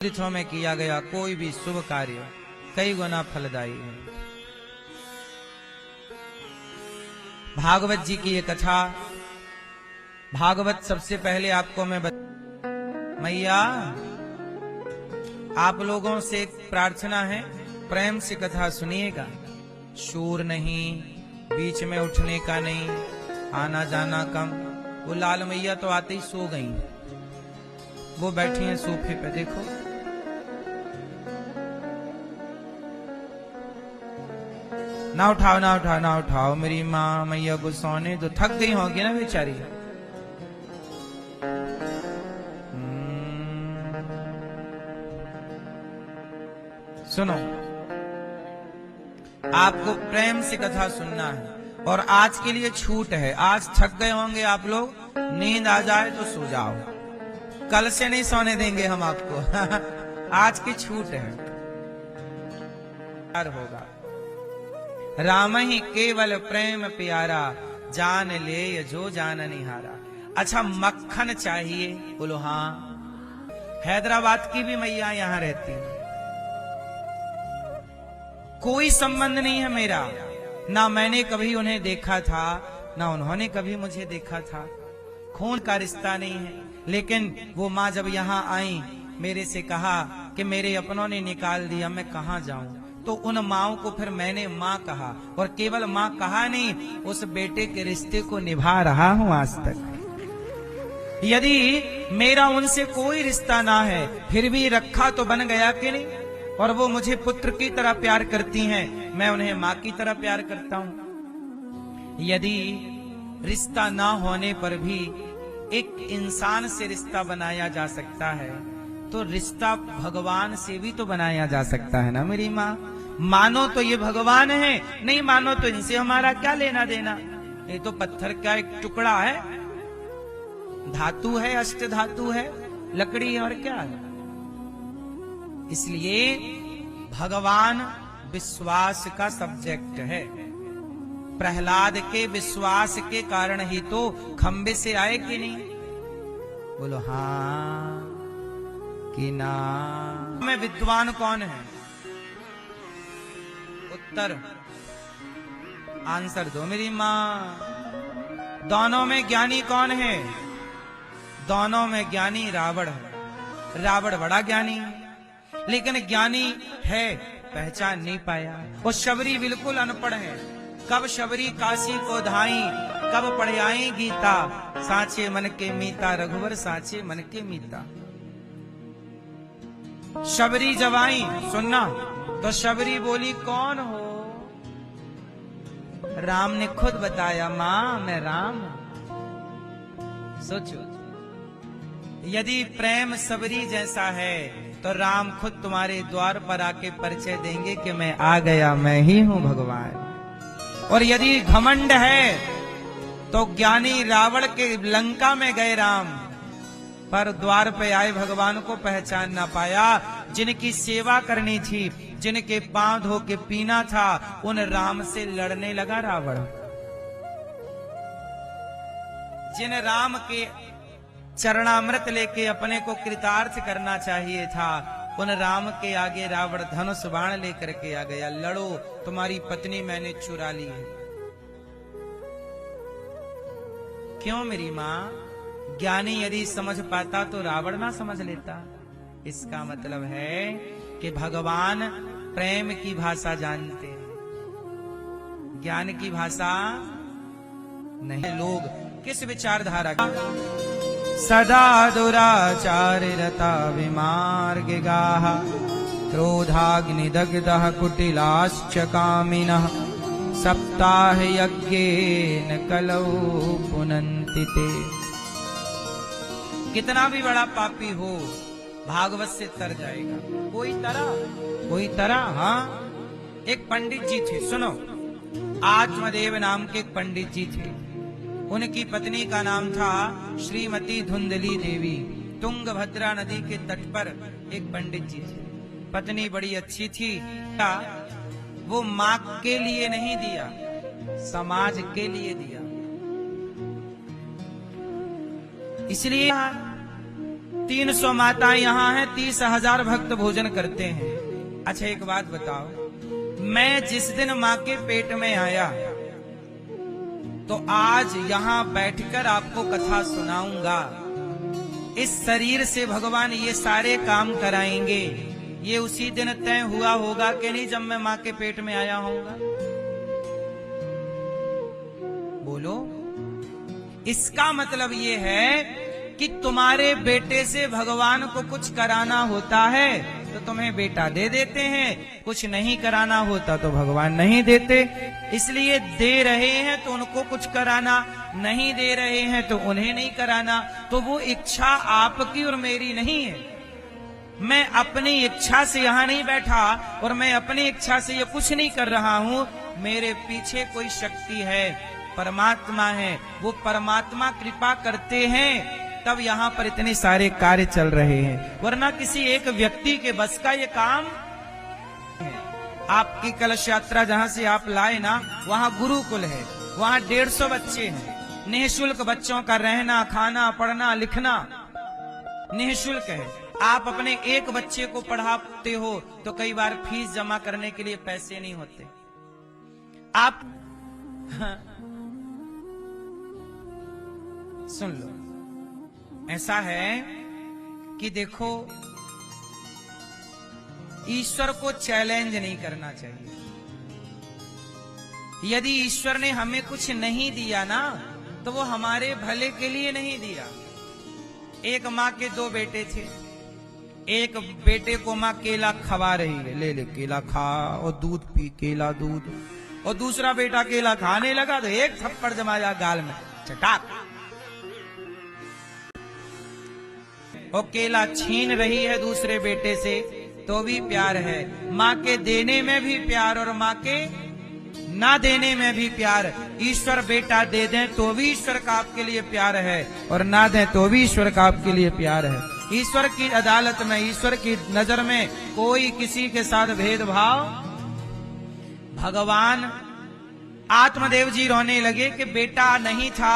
तीर्थों में किया गया कोई भी शुभ कार्य कई गुना फलदायी है। भागवत जी की ये कथा, भागवत सबसे पहले आपको मैं मैया आप लोगों से एक प्रार्थना है, प्रेम से कथा सुनिएगा। शोर नहीं, बीच में उठने का नहीं, आना जाना कम। वो लाल मैया तो आते ही सो गई, वो बैठी हैं सोफे पे, देखो। ना उठाओ ना उठाओ ना उठाओ, मेरी माँ मैया को सोने दो, थक गई होगी ना बेचारी। सुनो, आपको प्रेम से कथा सुनना है और आज के लिए छूट है। आज थक गए होंगे आप लोग, नींद आ जाए तो सो जाओ, कल से नहीं सोने देंगे हम आपको। आज की छूट है। होगा राम ही केवल प्रेम प्यारा, जान ले जो जान निहारा। अच्छा, मक्खन चाहिए? बोलो हाँ। हैदराबाद की भी मैया यहाँ रहती है। कोई संबंध नहीं है मेरा, ना मैंने कभी उन्हें देखा था, ना उन्होंने कभी मुझे देखा था। खून का रिश्ता नहीं है, लेकिन वो माँ जब यहाँ आई, मेरे से कहा कि मेरे अपनों ने निकाल दिया, मैं कहाँ जाऊं। तो उन माओ को फिर मैंने माँ कहा, और केवल माँ कहा नहीं, उस बेटे के रिश्ते को निभा रहा हूं आज तक। यदि मेरा उनसे कोई रिश्ता ना है, फिर भी रखा तो बन गया कि नहीं। और वो मुझे पुत्र की तरह प्यार करती हैं, मैं उन्हें माँ की तरह प्यार करता हूं। यदि रिश्ता ना होने पर भी एक इंसान से रिश्ता बनाया जा सकता है, तो रिश्ता भगवान से भी तो बनाया जा सकता है ना मेरी माँ। मानो तो ये भगवान है, नहीं मानो तो इनसे हमारा क्या लेना देना। ये तो पत्थर का एक टुकड़ा है, धातु है, अष्ट धातु है, लकड़ी है, और क्या है। इसलिए भगवान विश्वास का सब्जेक्ट है। प्रहलाद के विश्वास के कारण ही तो खंबे से आए कि नहीं? बोलो हाँ कि ना। में विद्वान कौन है? उत्तर आंसर दो मेरी माँ। दोनों में ज्ञानी कौन है? दोनों में ज्ञानी रावण है। रावण बड़ा ज्ञानी है, लेकिन ज्ञानी है, पहचान नहीं पाया। वो शबरी बिल्कुल अनपढ़ है। कब शबरी काशी को धाई, कब पढ़ आई गीता। साचे मन के मीता, रघुवर साचे मन के मीता। शबरी जब आई, सुनना, तो शबरी बोली कौन हो? राम ने खुद बताया, माँ मैं राम हूं। सोचो, यदि प्रेम शबरी जैसा है, तो राम खुद तुम्हारे द्वार पर आके परिचय देंगे कि मैं आ गया, मैं ही हूं भगवान। और यदि घमंड है, तो ज्ञानी रावण के लंका में गए राम, पर द्वार पे आए भगवान को पहचान ना पाया। जिनकी सेवा करनी थी, जिनके पांव धो के पीना था, उन राम से लड़ने लगा रावण। जिन राम के चरणामृत लेके अपने को कृतार्थ करना चाहिए था, उन राम के आगे रावण धनुष बाण लेकर के आ गया। लड़ो, तुम्हारी पत्नी मैंने चुरा ली है। क्यों मेरी माँ? ज्ञानी यदि समझ पाता तो रावण ना समझ लेता। इसका मतलब है कि भगवान प्रेम की भाषा जानते हैं, ज्ञान की भाषा नहीं। लोग किस विचारधारा का? सदा दुराचार रता विमार्ग गाः, क्रोधाग्निदग्धः कुटिलाश्च कामिनः, सप्ताह यज्ञेन कलौ पुनन्ति ते। कितना भी बड़ा पापी हो, भागवत से तर जाएगा। कोई तरह। हाँ, एक पंडित जी थे, सुनो। आत्मदेव नाम के एक पंडित जी थे। उनकी पत्नी का नाम था श्रीमती धुंधली देवी। तुंगभद्रा नदी के तट पर एक पंडित जी थे। पत्नी बड़ी अच्छी थी। वो माँ के लिए नहीं दिया, समाज के लिए दिया। इसलिए 300 माताएं यहाँ हैं, 30,000 भक्त भोजन करते हैं। अच्छा एक बात बताओ, मैं जिस दिन माँ के पेट में आया तो आज यहाँ बैठकर आपको कथा सुनाऊंगा। इस शरीर से भगवान ये सारे काम कराएंगे। ये उसी दिन तय हुआ होगा कि नहीं जब मैं माँ के पेट में आया होऊंगा? बोलो। इसका मतलब ये है कि तुम्हारे बेटे से भगवान को कुछ कराना होता है तो तुम्हें बेटा दे देते हैं, कुछ नहीं कराना होता तो भगवान नहीं देते। इसलिए दे रहे हैं तो उनको कुछ कराना, नहीं दे रहे हैं तो उन्हें नहीं कराना। तो वो इच्छा आपकी और मेरी नहीं है। मैं अपनी इच्छा से यहाँ नहीं बैठा और मैं अपनी इच्छा से ये कुछ नहीं कर रहा हूँ। मेरे पीछे कोई शक्ति है, परमात्मा है। वो परमात्मा कृपा करते हैं तब यहाँ पर इतने सारे कार्य चल रहे हैं, वरना किसी एक व्यक्ति के बस का ये काम है। आपकी कलश यात्रा जहाँ से आप लाए ना, वहाँ गुरुकुल है, वहाँ 150 बच्चे हैं। निःशुल्क बच्चों का रहना, खाना, पढ़ना, लिखना निःशुल्क है। आप अपने एक बच्चे को पढ़ाते हो तो कई बार फीस जमा करने के लिए पैसे नहीं होते। आप सुन लो, ऐसा है कि देखो, ईश्वर को चैलेंज नहीं करना चाहिए। यदि ईश्वर ने हमें कुछ नहीं दिया ना तो वो हमारे भले के लिए नहीं दिया। एक माँ के 2 बेटे थे। एक बेटे को माँ केला खवा रही है, ले ले केला खा, और दूध पी, केला दूध। और दूसरा बेटा केला खाने लगा तो एक थप्पड़ जमाया गाल में, चटाक। और केला छीन रही है दूसरे बेटे से तो भी प्यार है। माँ के देने में भी प्यार और माँ के ना देने में भी प्यार। ईश्वर बेटा दे दें तो भी ईश्वर का आपके लिए प्यार है, और ना दें तो भी ईश्वर का आपके लिए प्यार है। ईश्वर की अदालत में, ईश्वर की नजर में कोई किसी के साथ भेदभाव। भगवान आत्मदेव जी रोने लगे कि बेटा नहीं था